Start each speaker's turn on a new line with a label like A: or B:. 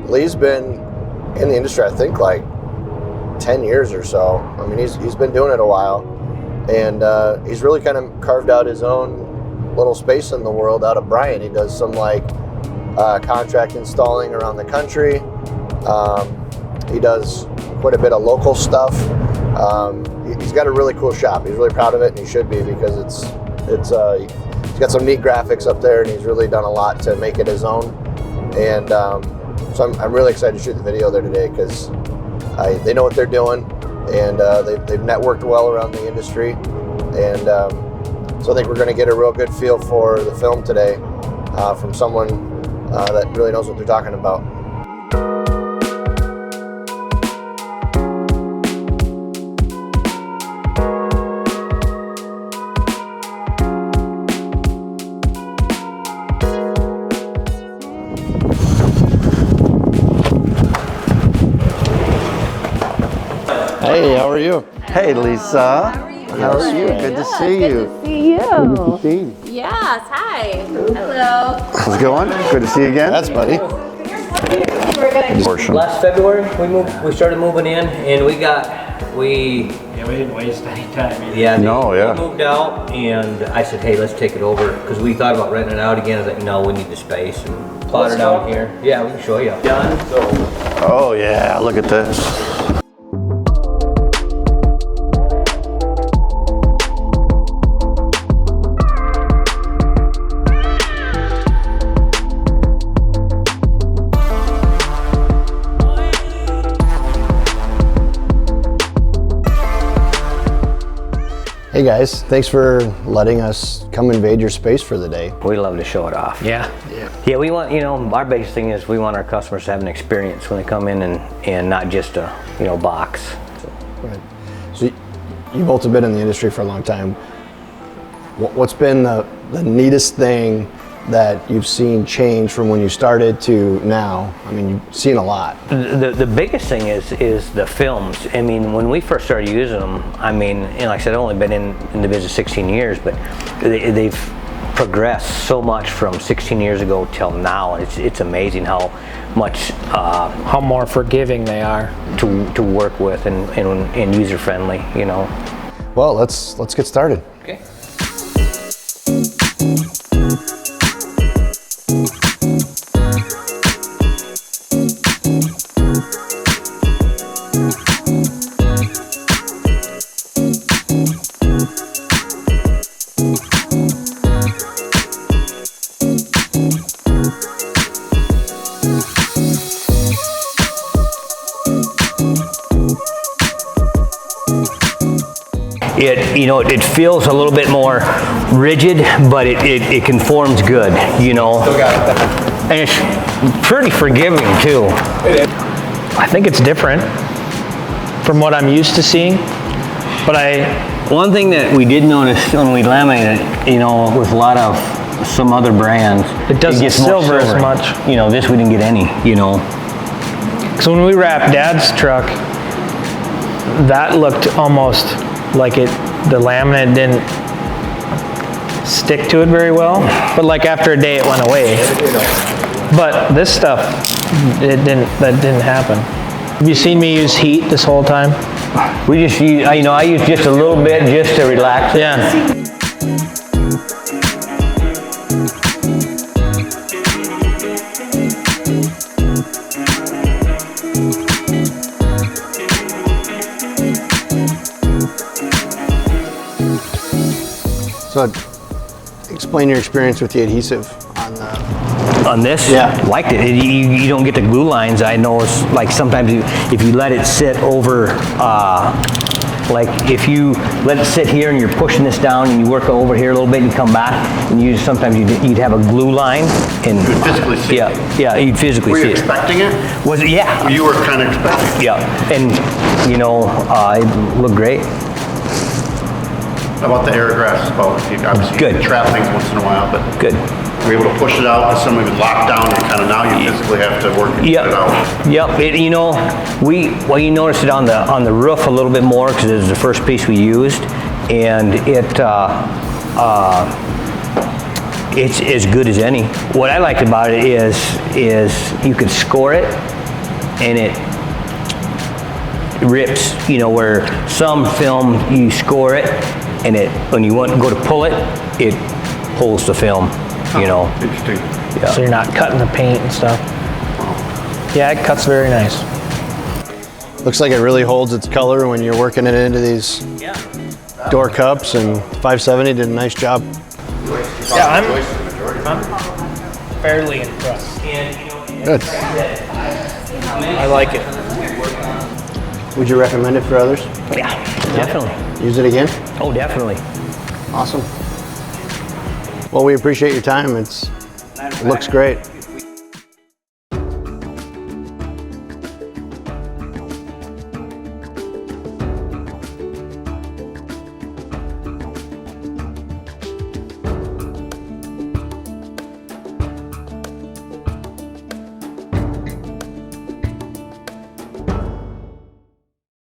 A: Lee's been in the industry, I think, like 10 years or so. I mean, he's been doing it a while, and he's really kind of carved out his own little space in the world out of Bryant. He does some like contract installing around the country. He does quite a bit of local stuff. He's got a really cool shop. He's really proud of it, and he should be, because he's got some neat graphics up there, and he's really done a lot to make it his own. And so I'm really excited to shoot the video there today, because they know what they're doing, and they've networked well around the industry. And so I think we're going to get a real good feel for the film today from someone that really knows what they're talking about. Hey, how are you?
B: Hey, Lisa. How are you? Good to see you.
C: Good to see you.
B: Good to see you.
C: Yes, hi. Hello.
B: How's it going? Good to see you again.
A: That's buddy.
D: Last February, we started moving in, and we
E: didn't waste any time.
D: Yeah,
B: No, yeah.
D: we moved out, and I said, hey, let's take it over, because we thought about renting it out again. I was like, no, we need the space, and plot it down here. Yeah, we can show you. Done. So.
B: Oh yeah, look at this.
A: Hey guys, thanks for letting us come invade your space for the day.
D: We love to show it off.
E: Yeah.
D: Yeah, we want, our biggest thing is we want our customers to have an experience when they come in, and not just a, box.
A: Right. So you've both been in the industry for a long time. What's been the neatest thing that you've seen change from when you started to now? I mean, you've seen a lot.
D: The biggest thing is the films. I mean, when we first started using them, I mean, and like I said, I've only been in the business 16 years, but they've progressed so much from 16 years ago till now. It's amazing how much
E: How more forgiving they are.
D: to work with and user friendly.
A: Well, let's get started.
D: Okay. It feels a little bit more rigid, but it conforms good, And it's pretty forgiving too.
E: I think it's different from what I'm used to seeing, but
D: One thing that we did notice when we laminated it, with a lot of some other brands,
E: It doesn't
D: gets more
E: silver as much.
D: This we didn't get any,
E: so when we wrapped Dad's truck, that looked almost like the laminate didn't stick to it very well, but like after a day it went away. But this stuff, that didn't happen. Have you seen me use heat this whole time?
D: we just use, I use just a little bit just to relax.
E: Yeah.
A: So explain your experience with the adhesive
D: On this?
A: Yeah.
D: Liked it. You don't get the glue lines. I know it's like sometimes if you let it sit over, like if you let it sit here and you're pushing this down and you work over here a little bit and you come back, and sometimes you'd have a glue line. And
B: You'd physically see it.
D: Yeah, you'd physically
B: Were
D: see
B: you
D: it.
B: expecting it?
D: Was it? Yeah.
B: You were kind of expecting it.
D: Yeah, and it looked great.
B: How about the air grass? Obviously,
D: Good.
B: you trap things once in a while, but
D: Good.
B: were you able to push it out because somebody was locked down and kind of now you physically have to work and get it out?
D: Yep. You noticed it on the roof a little bit more because it was the first piece we used, and it's as good as any. What I liked about it is you could score it and it rips, you know, where some film you score it and it, when you want to go to pull it, it pulls the film, you know.
B: Interesting.
D: Yeah.
E: So you're not cutting the paint and stuff. Yeah, it cuts very nice.
A: Looks like it really holds its color when you're working it into these door cups, and 570 did a nice job.
E: Yeah, I'm fairly impressed.
A: Good.
E: I like it.
A: Would you recommend it for others?
D: Yeah, definitely.
A: Use it again?
D: Oh, definitely.
A: Awesome. Well, we appreciate your time. It looks great.